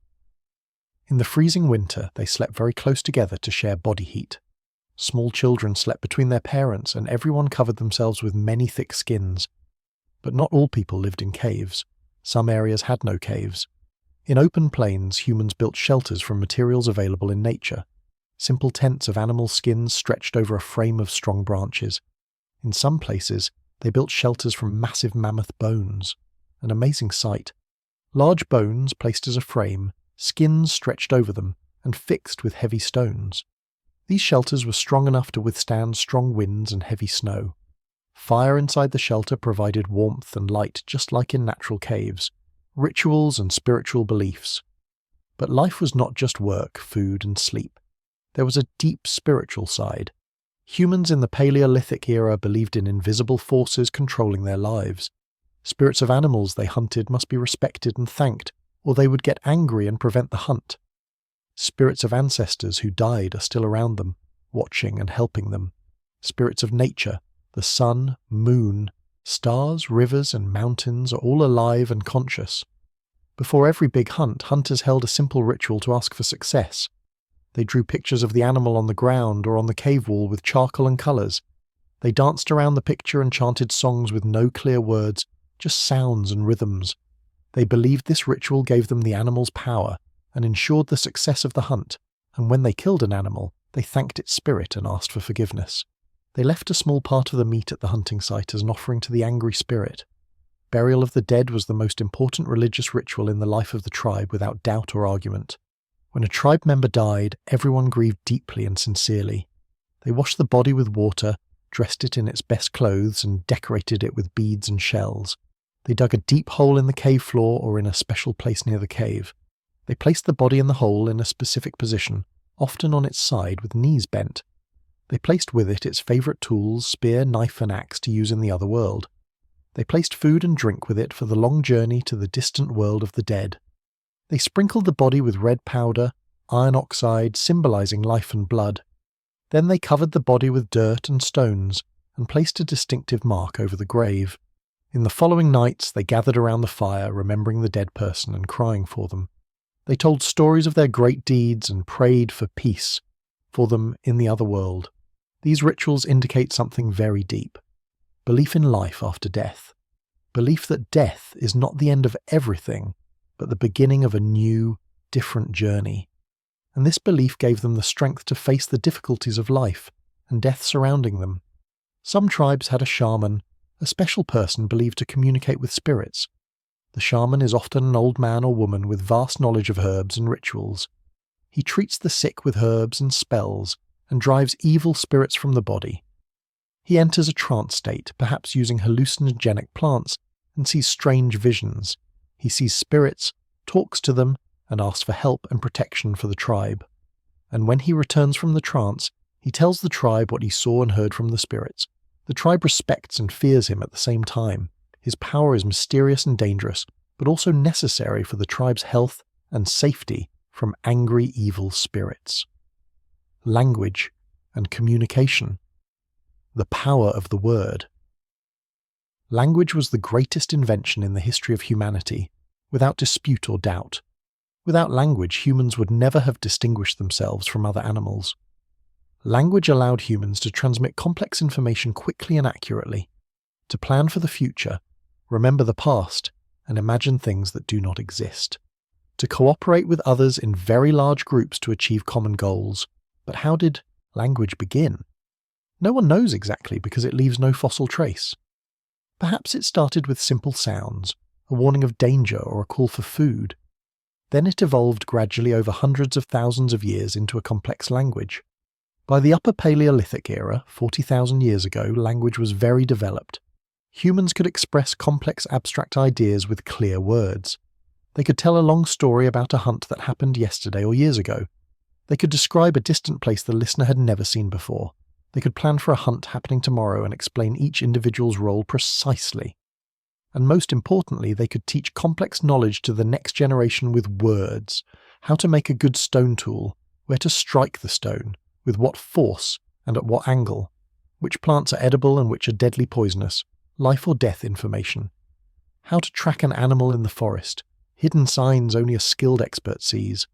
In the freezing winter, they slept very close together to share body heat. Small children slept between their parents and everyone covered themselves with many thick skins. But not all people lived in caves. Some areas had no caves. In open plains, humans built shelters from materials available in nature. Simple tents of animal skins stretched over a frame of strong branches. In some places, they built shelters from massive mammoth bones. An amazing sight. Large bones placed as a frame, skins stretched over them, and fixed with heavy stones. These shelters were strong enough to withstand strong winds and heavy snow. Fire inside the shelter provided warmth and light just like in natural caves. Rituals and spiritual beliefs. But life was not just work, food, and sleep. There was a deep spiritual side. Humans in the Paleolithic era believed in invisible forces controlling their lives. Spirits of animals they hunted must be respected and thanked, or they would get angry and prevent the hunt. Spirits of ancestors who died are still around them, watching and helping them. Spirits of nature, the sun, moon, stars, rivers, and mountains are all alive and conscious. Before every big hunt, hunters held a simple ritual to ask for success. They drew pictures of the animal on the ground or on the cave wall with charcoal and colours. They danced around the picture and chanted songs with no clear words, just sounds and rhythms. They believed this ritual gave them the animal's power and ensured the success of the hunt, and when they killed an animal, they thanked its spirit and asked for forgiveness. They left a small part of the meat at the hunting site as an offering to the angry spirit. Burial of the dead was the most important religious ritual in the life of the tribe without doubt or argument. When a tribe member died, everyone grieved deeply and sincerely. They washed the body with water, dressed it in its best clothes, and decorated it with beads and shells. They dug a deep hole in the cave floor or in a special place near the cave. They placed the body in the hole in a specific position, often on its side with knees bent. They placed with it its favourite tools, spear, knife and axe to use in the other world. They placed food and drink with it for the long journey to the distant world of the dead. They sprinkled the body with red powder, iron oxide, symbolising life and blood. Then they covered the body with dirt and stones and placed a distinctive mark over the grave. In the following nights they gathered around the fire, remembering the dead person and crying for them. They told stories of their great deeds and prayed for peace for them in the other world. These rituals indicate something very deep. Belief in life after death. Belief that death is not the end of everything, but the beginning of a new, different journey. And this belief gave them the strength to face the difficulties of life and death surrounding them. Some tribes had a shaman, a special person believed to communicate with spirits. The shaman is often an old man or woman with vast knowledge of herbs and rituals. He treats the sick with herbs and spells and drives evil spirits from the body. He enters a trance state, perhaps using hallucinogenic plants, and sees strange visions. He sees spirits, talks to them, and asks for help and protection for the tribe. And when he returns from the trance, he tells the tribe what he saw and heard from the spirits. The tribe respects and fears him at the same time. His power is mysterious and dangerous, but also necessary for the tribe's health and safety from angry evil spirits. Language and communication. The power of the word. Language was the greatest invention in the history of humanity, without dispute or doubt. Without language, humans would never have distinguished themselves from other animals. Language allowed humans to transmit complex information quickly and accurately, to plan for the future, remember the past, and imagine things that do not exist, to cooperate with others in very large groups to achieve common goals. But how did language begin? No one knows exactly because it leaves no fossil trace. Perhaps it started with simple sounds, a warning of danger or a call for food. Then it evolved gradually over hundreds of thousands of years into a complex language. By the Upper Paleolithic Era, 40,000 years ago, language was very developed. Humans could express complex abstract ideas with clear words. They could tell a long story about a hunt that happened yesterday or years ago. They could describe a distant place the listener had never seen before. They could plan for a hunt happening tomorrow and explain each individual's role precisely. And most importantly, they could teach complex knowledge to the next generation with words, how to make a good stone tool, where to strike the stone, with what force and at what angle, which plants are edible and which are deadly poisonous, life or death information, how to track an animal in the forest, hidden signs only a skilled expert sees.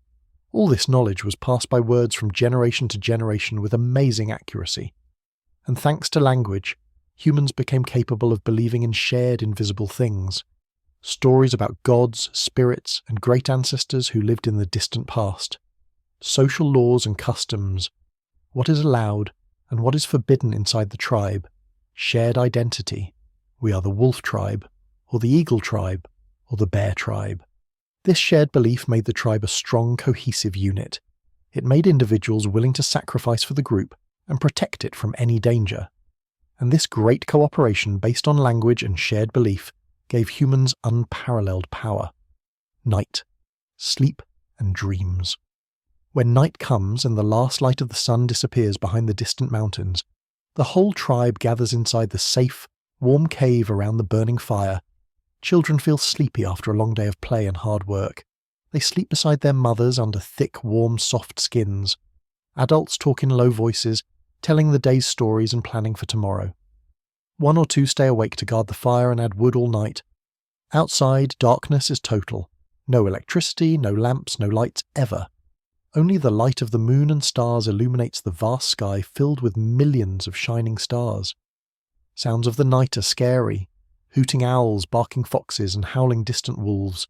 All this knowledge was passed by words from generation to generation with amazing accuracy. And thanks to language, humans became capable of believing in shared invisible things. Stories about gods, spirits, and great ancestors who lived in the distant past. Social laws and customs. What is allowed and what is forbidden inside the tribe. Shared identity. We are the wolf tribe, or the eagle tribe, or the bear tribe. This shared belief made the tribe a strong, cohesive unit. It made individuals willing to sacrifice for the group and protect it from any danger. And this great cooperation based on language and shared belief gave humans unparalleled power. Night, sleep, and dreams. When night comes and the last light of the sun disappears behind the distant mountains, the whole tribe gathers inside the safe, warm cave around the burning fire. Children feel sleepy after a long day of play and hard work. They sleep beside their mothers under thick, warm, soft skins. Adults talk in low voices, telling the day's stories and planning for tomorrow. One or two stay awake to guard the fire and add wood all night. Outside, darkness is total. No electricity, no lamps, no lights ever. Only the light of the moon and stars illuminates the vast sky filled with millions of shining stars. Sounds of the night are scary. Hooting owls, barking foxes, and howling distant wolves.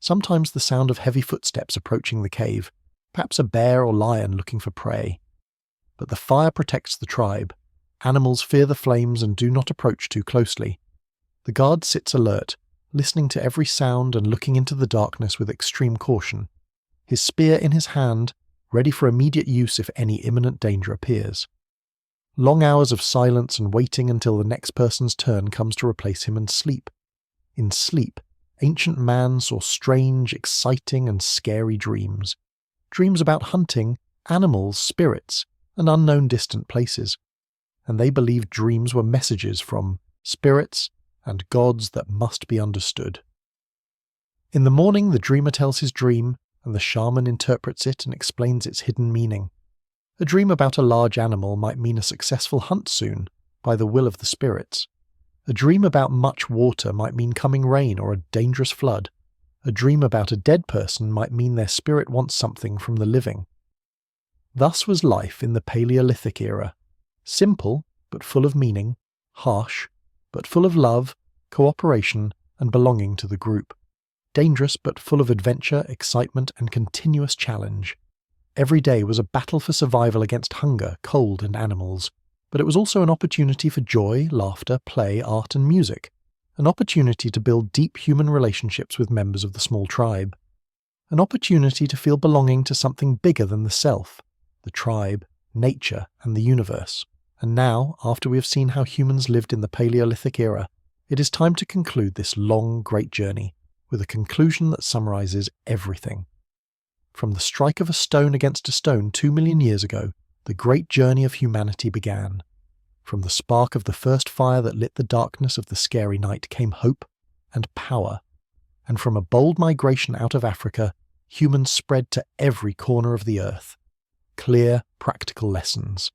Sometimes the sound of heavy footsteps approaching the cave, perhaps a bear or lion looking for prey. But the fire protects the tribe. Animals fear the flames and do not approach too closely. The guard sits alert, listening to every sound and looking into the darkness with extreme caution, his spear in his hand, ready for immediate use if any imminent danger appears. Long hours of silence and waiting until the next person's turn comes to replace him and sleep. In sleep, ancient man saw strange, exciting and scary dreams. Dreams about hunting animals, spirits, and unknown distant places. And they believed dreams were messages from spirits and gods that must be understood. In the morning, the dreamer tells his dream, and the shaman interprets it and explains its hidden meaning. A dream about a large animal might mean a successful hunt soon, by the will of the spirits. A dream about much water might mean coming rain or a dangerous flood. A dream about a dead person might mean their spirit wants something from the living. Thus was life in the Paleolithic era. Simple, but full of meaning, harsh, but full of love, cooperation, and belonging to the group. Dangerous, but full of adventure, excitement, and continuous challenge. Every day was a battle for survival against hunger, cold, and animals. But it was also an opportunity for joy, laughter, play, art, and music. An opportunity to build deep human relationships with members of the small tribe. An opportunity to feel belonging to something bigger than the self, the tribe, nature, and the universe. And now, after we have seen how humans lived in the Paleolithic era, it is time to conclude this long, great journey with a conclusion that summarizes everything. From the strike of a stone against a stone 2 million years ago, the great journey of humanity began. From the spark of the first fire that lit the darkness of the scary night came hope and power. And from a bold migration out of Africa, humans spread to every corner of the earth. Clear, practical lessons.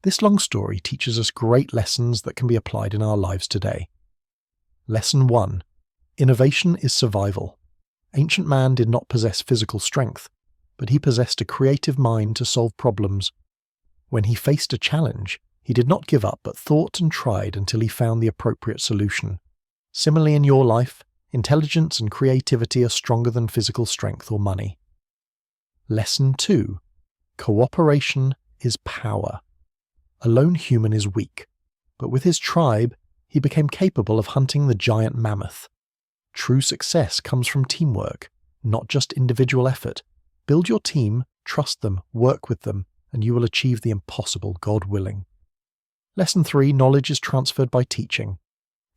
This long story teaches us great lessons that can be applied in our lives today. Lesson 1. Innovation is survival. Ancient man did not possess physical strength, but he possessed a creative mind to solve problems. When he faced a challenge, he did not give up but thought and tried until he found the appropriate solution. Similarly in your life, intelligence and creativity are stronger than physical strength or money. Lesson 2. Cooperation is power. A lone human is weak, but with his tribe, he became capable of hunting the giant mammoth. True success comes from teamwork, not just individual effort. Build your team, trust them, work with them, and you will achieve the impossible, God willing. Lesson 3. Knowledge is transferred by teaching.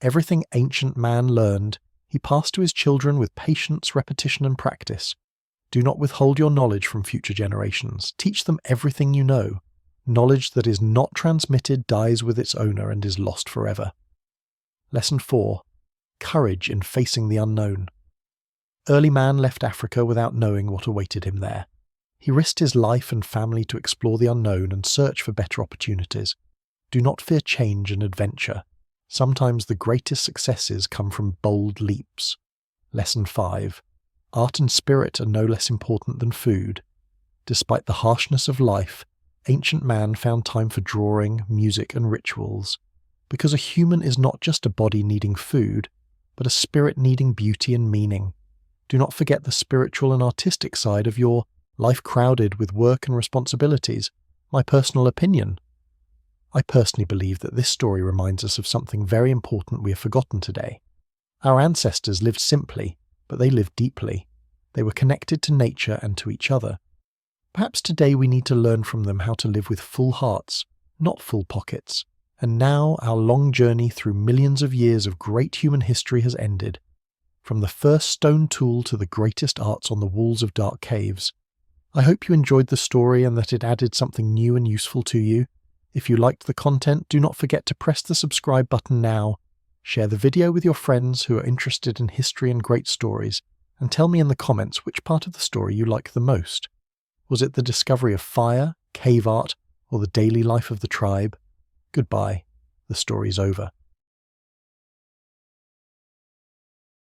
Everything ancient man learned, he passed to his children with patience, repetition, and practice. Do not withhold your knowledge from future generations. Teach them everything you know. Knowledge that is not transmitted dies with its owner and is lost forever. Lesson 4. Courage in facing the unknown. Early man left Africa without knowing what awaited him there. He risked his life and family to explore the unknown and search for better opportunities. Do not fear change and adventure. Sometimes the greatest successes come from bold leaps. Lesson 5. Art and spirit are no less important than food. Despite the harshness of life, ancient man found time for drawing, music, and rituals. Because a human is not just a body needing food, but a spirit needing beauty and meaning. Do not forget the spiritual and artistic side of your life crowded with work and responsibilities. My personal opinion. I personally believe that this story reminds us of something very important we have forgotten today. Our ancestors lived simply, but they lived deeply. They were connected to nature and to each other. Perhaps today we need to learn from them how to live with full hearts, not full pockets. And now our long journey through millions of years of great human history has ended. From the first stone tool to the greatest arts on the walls of dark caves. I hope you enjoyed the story and that it added something new and useful to you. If you liked the content, do not forget to press the subscribe button now. Share the video with your friends who are interested in history and great stories, and tell me in the comments which part of the story you like the most. Was it the discovery of fire, cave art, or the daily life of the tribe? Goodbye. The story's over.